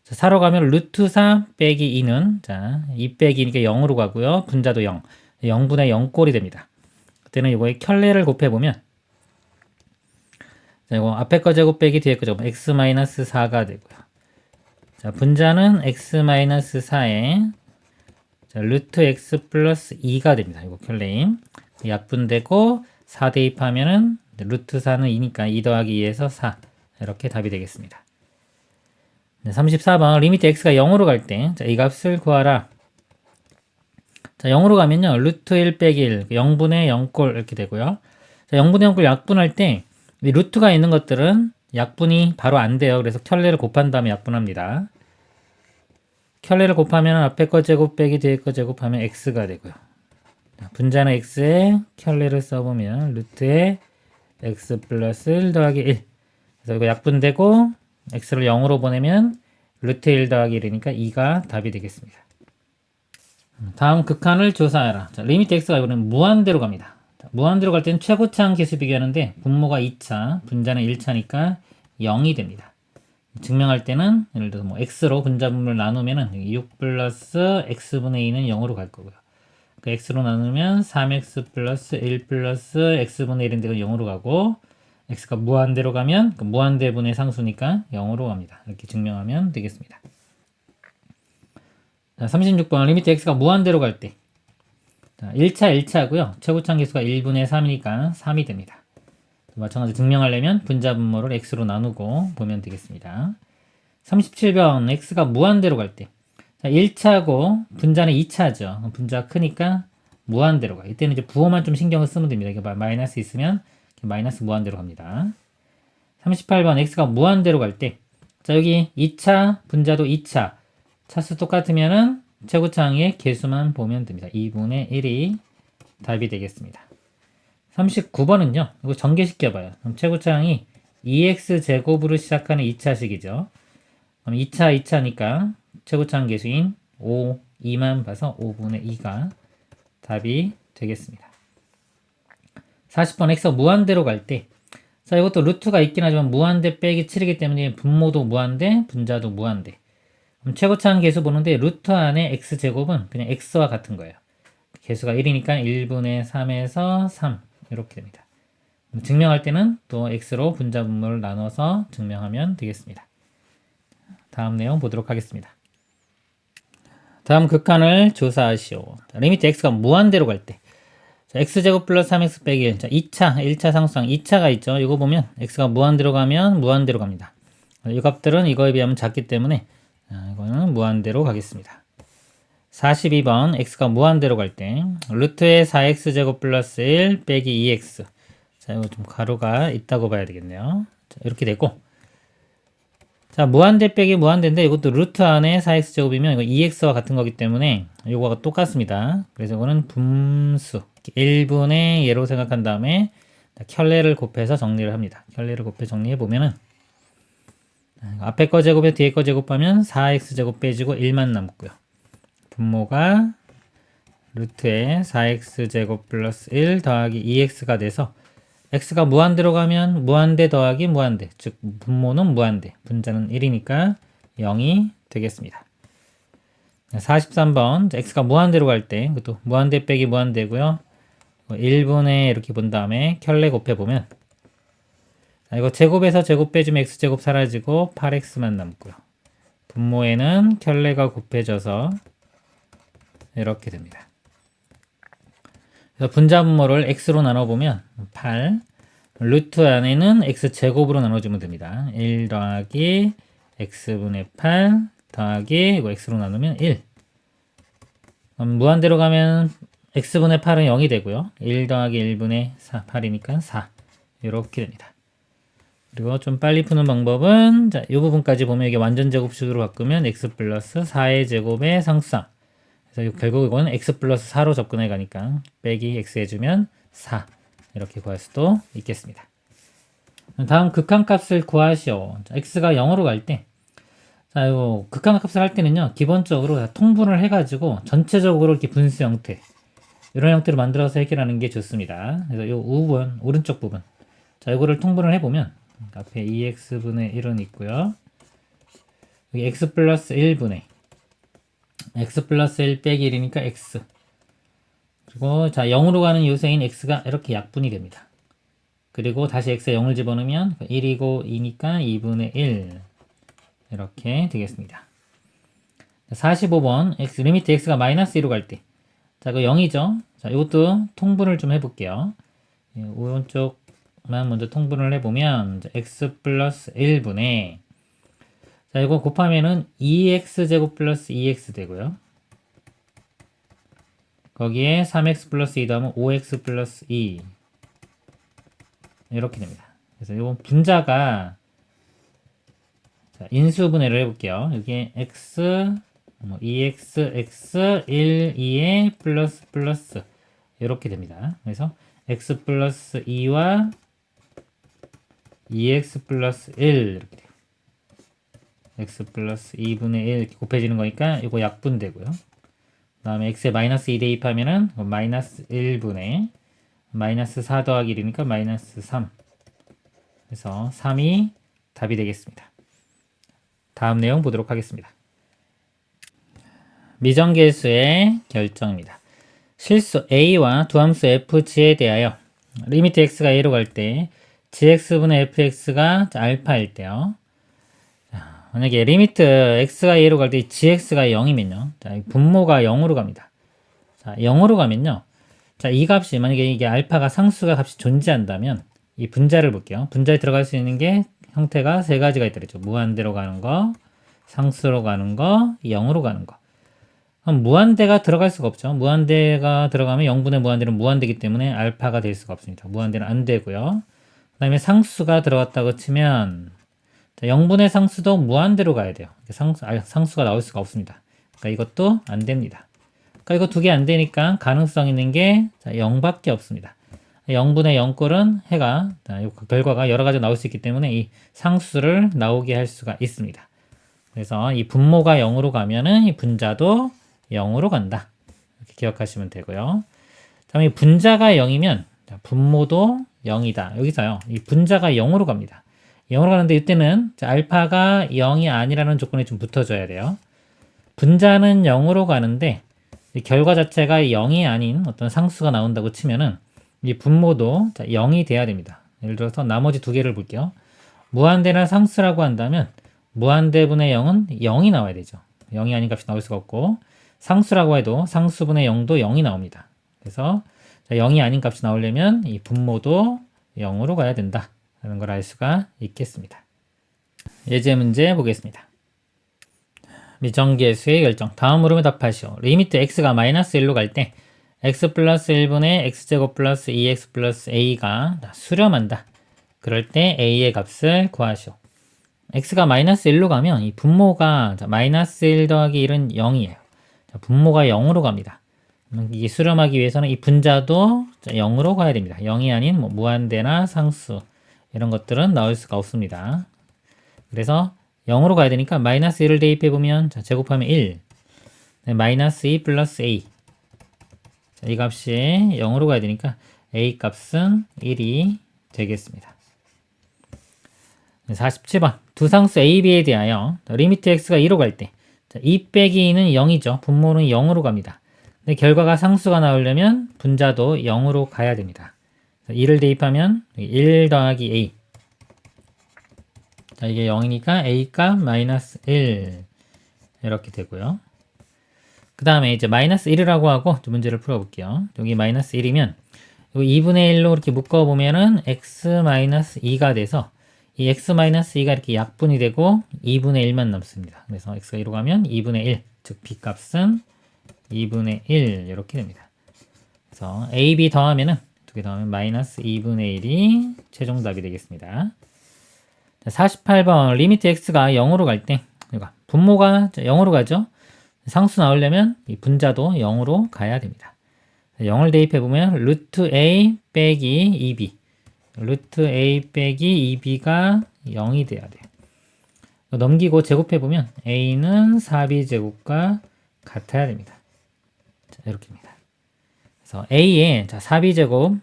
자, 4로 가면 루트 4 빼기 2는 자, 2 빼기니까 0으로 가고요. 분자도 0. 0분의 0꼴이 됩니다. 그때는 이거에 켤레를 곱해보면 자, 이거 앞에 거 제곱 빼기 뒤에 거 제곱 x-4가 되고요. 자, 분자는 x-4에 자, 루트 x 플러스 2가 됩니다. 이거 켤레임. 약분되고 4 대입하면은 루트 4는 2니까 2 더하기 2에서 4 이렇게 답이 되겠습니다. 34번 리미트 x가 0으로 갈 때 이 값을 구하라. 자, 0으로 가면요. 루트 1 빼기 1 0분의 0꼴 이렇게 되고요. 자, 0분의 0꼴 약분할 때 이 루트가 있는 것들은 약분이 바로 안 돼요. 그래서 켤레를 곱한 다음에 약분합니다. 켤레를 곱하면 앞에 거 제곱 빼기 뒤에 거 제곱하면 x가 되고요. 분자는 x에 켤레를 써보면 루트에 x 플러스 1 더하기 1. 그래서 이거 약분되고 x를 0으로 보내면 루트 1 더하기 1이니까 2가 답이 되겠습니다. 다음 극한을 조사하라. 자, 리미트 x가 이번엔 무한대로 갑니다. 자, 무한대로 갈 때는 최고차항 계수 비교하는데 분모가 2차, 분자는 1차니까 0이 됩니다. 증명할 때는 예를 들어서 뭐 x로 분자분모를 나누면은 6 플러스 x분의 2는 0으로 갈 거고요. 그 x로 나누면 3x 플러스 1 플러스 x분의 1인데 0으로 가고 x가 무한대로 가면 그 무한대분의 상수니까 0으로 갑니다. 이렇게 증명하면 되겠습니다. 자, 36번 리미트 x가 무한대로 갈 때 자, 1차고요. 최고차항 계수가 1분의 3이니까 3이 됩니다. 마찬가지로 증명하려면 분자분모를 x로 나누고 보면 되겠습니다. 37번 x가 무한대로 갈 때 자, 1차고 분자는 2차죠. 분자가 크니까 무한대로 가요. 이때는 이제 부호만 좀 신경을 쓰면 됩니다. 이게 마이너스 있으면 마이너스 무한대로 갑니다. 38번 x가 무한대로 갈 때 자, 여기 2차 분자도 2차 차수 똑같으면은 최고차항의 개수만 보면 됩니다. 2분의 1이 답이 되겠습니다. 39번은요. 이거 전개시켜봐요. 그럼 최고차항이 2x제곱으로 시작하는 2차식이죠. 그럼 2차니까 최고차항 개수인 5, 2만 봐서 5분의 2가 답이 되겠습니다. 40번 x가 무한대로 갈 때, 자, 이것도 루트가 있긴 하지만 무한대 빼기 7이기 때문에 분모도 무한대, 분자도 무한대. 그럼 최고차항 개수 보는데 루트 안에 x제곱은 그냥 x와 같은 거예요. 개수가 1이니까 1분의 3에서 3 이렇게 됩니다. 증명할 때는 또 x로 분자 분모를 나눠서 증명하면 되겠습니다. 다음 내용 보도록 하겠습니다. 다음 극한을 조사하시오. 리미트 x가 무한대로 갈 때, 자, x제곱 플러스 3x 빼기 1. 자, 1차 상수항 2차가 있죠. 이거 보면 x가 무한대로 가면 무한대로 갑니다. 이 값들은 이거에 비하면 작기 때문에 이거는 무한대로 가겠습니다. 42번 x가 무한대로 갈 때 루트의 4x제곱 플러스 1 빼기 2x. 자, 이거 좀 가로가 있다고 봐야 되겠네요. 자, 이렇게 되고, 자, 무한대 빼기 무한대인데 이것도 루트 안에 4x제곱이면 이거 2x와 같은 거기 때문에 이거가 똑같습니다. 그래서 이거는 분수 1분의 예로 생각한 다음에 켤레를 곱해서 정리를 합니다. 켤레를 곱해 정리해 보면은 앞에 거 제곱에 뒤에 거 제곱하면 4x제곱 빼지고 1만 남고요. 분모가 루트에 4x제곱 플러스 1 더하기 2x가 돼서 x가 무한대로 가면 무한대 더하기 무한대, 즉 분모는 무한대, 분자는 1이니까 0이 되겠습니다. 43번 x가 무한대로 갈 때 그것도 무한대 빼기 무한대고요. 1분의 이렇게 본 다음에 켤레 곱해보면 이거 제곱에서 제곱 빼주면 x제곱 사라지고 8x만 남고요. 분모에는 켤레가 곱해져서 이렇게 됩니다. 그래서 분자 분모를 x로 나눠보면 8, 루트 안에는 x제곱으로 나눠주면 됩니다. 1 더하기 x분의 8 더하기 이거 x로 나누면 1. 무한대로 가면 x분의 8은 0이 되고요. 1 더하기 1분의 4, 8이니까 4 이렇게 됩니다. 그리고 좀 빨리 푸는 방법은 자, 이 부분까지 보면 이게 완전 제곱식으로 바꾸면 x 플러스 4의 제곱의 상수항. 그래서 결국 이거는 x 플러스 4로 접근해 가니까 빼기 x 해주면 4 이렇게 구할 수도 있겠습니다. 다음 극한값을 구하시오. 자, x가 0으로 갈 때, 자, 이거 극한값을 할 때는요 기본적으로 통분을 해가지고 전체적으로 이렇게 분수 형태 이런 형태로 만들어서 해결하는 게 좋습니다. 그래서 이 우분 오른쪽 부분, 자, 이거를 통분을 해보면 앞에 2x분의 1은 있고요. 여기 x 플러스 1분의 x 플러스 1 빼기 1이니까 x. 그리고 자 0으로 가는 요소인 x가 이렇게 약분이 됩니다. 그리고 다시 x에 0을 집어넣으면 1이고 2니까 2분의 1 이렇게 되겠습니다. 45번 x 리미트 x가 마이너스 1로 갈 때, 자, 그 0이죠. 자, 이것도 통분을 좀 해볼게요. 오른쪽만 먼저 통분을 해보면 x 플러스 1분의, 자, 이거 곱하면은 2x제곱 플러스 2x 되고요. 거기에 3x 플러스 2 더하면 5x 플러스 2 이렇게 됩니다. 그래서 이건 분자가 자, 인수분해를 해볼게요. 여기에 x, 2x, x, 1, 2에 플러스 플러스 이렇게 됩니다. 그래서 x 플러스 2와 2x 플러스 1 이렇게 돼요. x 플러스 2분의 1 이렇게 곱해지는 거니까 이거 약분되고요. 그 다음에 x에 마이너스 2 대입하면은 마이너스 1분의 마이너스 4 더하기 1이니까 마이너스 3. 그래서 3이 답이 되겠습니다. 다음 내용 보도록 하겠습니다. 미정계수의 결정입니다. 실수 a와 두함수 fg에 대하여 리미트 x가 a로 갈 때 gx분의 fx가 알파일 때요. 자, 만약에 리미트 x가 a로 갈 때 gx가 0이면요. 자, 분모가 0으로 갑니다. 자, 0으로 가면요. 자, 이 값이 만약에 이게 알파가 상수가 값이 존재한다면 이 분자를 볼게요. 분자에 들어갈 수 있는 게 형태가 세 가지가 있더랬죠. 무한대로 가는 거, 상수로 가는 거, 0으로 가는 거. 그럼 무한대가 들어갈 수가 없죠. 무한대가 들어가면 0분의 무한대는 무한대이기 때문에 알파가 될 수가 없습니다. 무한대는 안 되고요. 그 다음에 상수가 들어갔다고 치면 자, 0분의 상수도 무한대로 가야 돼요. 상수가 나올 수가 없습니다. 그러니까 이것도 안 됩니다. 그러니까 이거 두 개 안 되니까 가능성 있는 게 0밖에 없습니다. 0분의 0꼴은 해가 결과가 여러 가지 나올 수 있기 때문에 이 상수를 나오게 할 수가 있습니다. 그래서 이 분모가 0으로 가면은 이 분자도 0으로 간다. 이렇게 기억하시면 되고요. 다음에 이 분자가 0이면 분모도 0이다. 여기서요. 이 분자가 0으로 갑니다. 0으로 가는데 이때는 알파가 0이 아니라는 조건이 좀 붙어줘야 돼요. 분자는 0으로 가는데 이 결과 자체가 0이 아닌 어떤 상수가 나온다고 치면은 이 분모도 0이 돼야 됩니다. 예를 들어서 나머지 두 개를 볼게요. 무한대나 상수라고 한다면 무한대분의 0은 0이 나와야 되죠. 0이 아닌 값이 나올 수가 없고 상수라고 해도 상수분의 0도 0이 나옵니다. 그래서 0이 아닌 값이 나오려면 이 분모도 0으로 가야 된다 라는 걸 알 수가 있겠습니다. 예제 문제 보겠습니다. 미정계수의 결정. 다음 물음에 답하시오. 리미트 x가 마이너스 1로 갈 때 x 플러스 1분의 x제곱 플러스 2x 플러스 a가 수렴한다. 그럴 때 a의 값을 구하시오. x가 마이너스 1로 가면 이 분모가 마이너스 1 더하기 1은 0이에요. 분모가 0으로 갑니다. 이게 수렴하기 위해서는 이 분자도 0으로 가야 됩니다. 0이 아닌 뭐 무한대나 상수 이런 것들은 나올 수가 없습니다. 그래서 0으로 가야 되니까 마이너스 1을 대입해보면 제곱하면 1 마이너스 2 플러스 a 이 값이 0으로 가야 되니까 a 값은 1이 되겠습니다. 47번 두 상수 a, b에 대하여 리미트 x가 2로 갈 때 2 빼기 2는 0이죠. 분모는 0으로 갑니다. 근데 결과가 상수가 나오려면 분자도 0으로 가야 됩니다. 2를 대입하면 1 더하기 a 자, 이게 0이니까 a 값 마이너스 1 이렇게 되고요. 그 다음에 이제 마이너스 1이라고 하고 문제를 풀어볼게요. 여기 마이너스 1이면 여기 2분의 1로 이렇게 묶어보면은 x 마이너스 2가 돼서 이 x 마이너스 2가 이렇게 약분이 되고 2분의 1만 남습니다. 그래서 x가 2로 가면 2분의 1, 즉 b 값은 2분의 1 이렇게 됩니다. 그래서 a, b 더하면은 두 개 더하면 마이너스 2분의 1이 최종 답이 되겠습니다. 48번 리미트 x가 0으로 갈 때 분모가 0으로 가죠. 상수 나오려면 이 분자도 0으로 가야 됩니다. 0을 대입해보면 루트 a 빼기 2b 루트 a 빼기 2b가 0이 돼야 돼요. 넘기고 제곱해보면 a는 4b제곱과 같아야 됩니다. 자, 이렇게입니다. 그래서 a에 4b제곱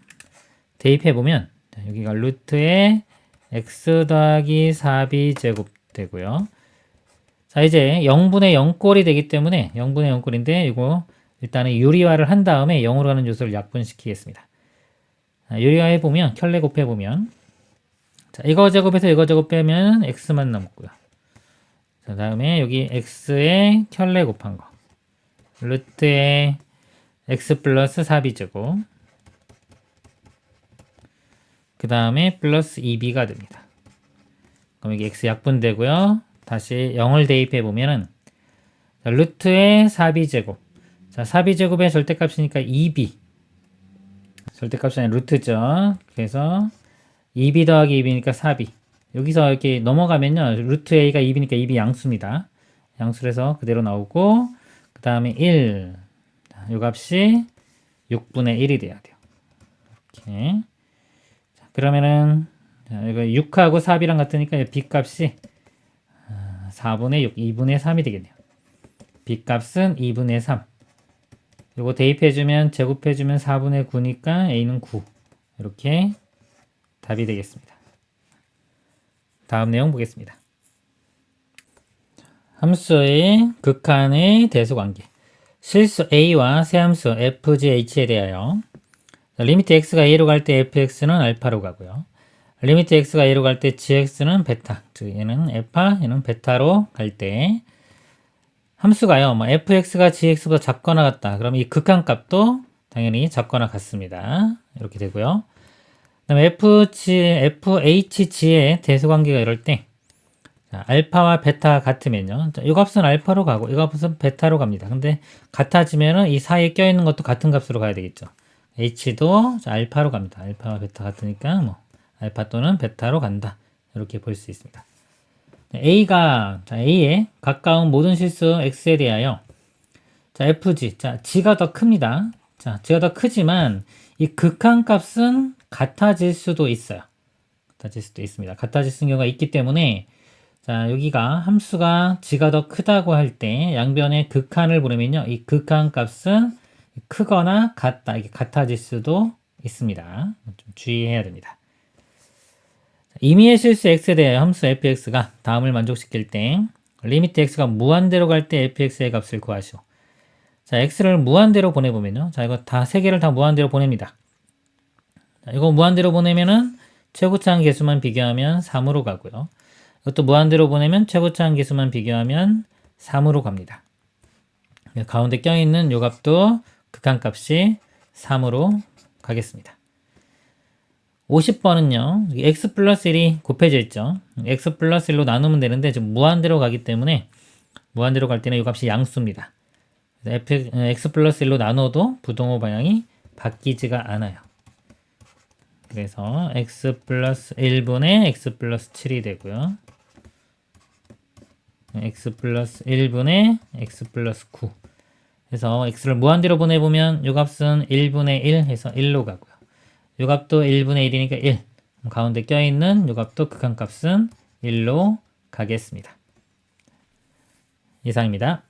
대입해보면 여기가 루트에 x 더하기 4b제곱 되고요. 자, 이제 0분의 0꼴이 되기 때문에 0분의 0꼴인데 이거 일단은 유리화를 한 다음에 0으로 가는 요소를 약분시키겠습니다. 자, 유리화해보면 켤레 곱해보면 자, 이거 제곱해서 이거 제곱 빼면 x만 남고요. 자, 다음에 여기 x에 켤레 곱한 거 루트에 x 플러스 4b제곱 그 다음에 플러스 2b가 됩니다. 그럼 여기 x 약분되고요. 다시 0을 대입해 보면은 루트의 4b제곱 자 4b제곱의 절대값이니까 2b 절대값이 아니라 루트죠. 그래서 2b 더하기 2b니까 4b 여기서 이렇게 넘어가면요 루트 a가 2b니까 2b 양수입니다. 양수를 해서 그대로 나오고 그 다음에 1 이 값이 6분의 1이 돼야 돼요. 이렇게 자, 그러면은 이거 6하고 4b랑 같으니까 b 값이 4분의 6, 2분의 3이 되겠네요. b 값은 2분의 3. 요거 대입해주면, 제곱해주면 4분의 9니까 a는 9. 이렇게 답이 되겠습니다. 다음 내용 보겠습니다. 함수의 극한의 대수관계. 실수 a와 세함수 fgh에 대하여 리미트 x가 a로 갈 때 fx는 알파로 가고요. 리미트 x가 a로 갈 때 gx는 베타, 즉 얘는 알파, 얘는 베타로 갈 때 함수가요, 뭐 fx가 gx보다 작거나 같다. 그럼 이 극한값도 당연히 작거나 같습니다. 이렇게 되고요. 그다음에 fhg의 대수관계가 이럴 때 자, 알파와 베타 같으면요, 이 값은 알파로 가고 이 값은 베타로 갑니다. 근데 같아지면은 이 사이에 껴있는 것도 같은 값으로 가야 되겠죠. h도 알파로 갑니다. 알파와 베타 같으니까 뭐 알파 또는 베타로 간다. 이렇게 볼 수 있습니다. A가 A에 가까운 모든 실수 X에 대하여 FG, G가 더 큽니다. G가 더 크지만 이 극한값은 같아질 수도 있어요. 같아질 수도 있습니다. 같아질 경우가 있기 때문에 여기가 함수가 G가 더 크다고 할 때 양변의 극한을 보내면요. 이 극한값은 크거나 같다. 이게 같아질 수도 있습니다. 좀 주의해야 됩니다. 임의의 실수 x에 대해 함수 fx가 다음을 만족시킬 때 리미트 x가 무한대로 갈 때 fx의 값을 구하시오. x를 무한대로 보내보면요. 이거 다 세 개를 다 무한대로 보냅니다. 이거 무한대로 보내면은 최고차항 개수만 비교하면 3으로 가고요. 이것도 무한대로 보내면 최고차항 개수만 비교하면 3으로 갑니다. 가운데 껴있는 요 값도 극한값이 3으로 가겠습니다. 50번은요. x 플러스 1이 곱해져 있죠. x 플러스 1로 나누면 되는데 지금 무한대로 가기 때문에 무한대로 갈 때는 이 값이 양수입니다. x 플러스 1로 나눠도 부동호 방향이 바뀌지가 않아요. 그래서 x 플러스 1분의 x 플러스 7이 되고요. x 플러스 1분의 x 플러스 9. 그래서 x를 무한대로 보내보면 이 값은 1분의 1 해서 1로 가고요. 이 값도 1분의 1이니까 1. 가운데 껴있는 이 값도 극한값은 1로 가겠습니다. 이상입니다.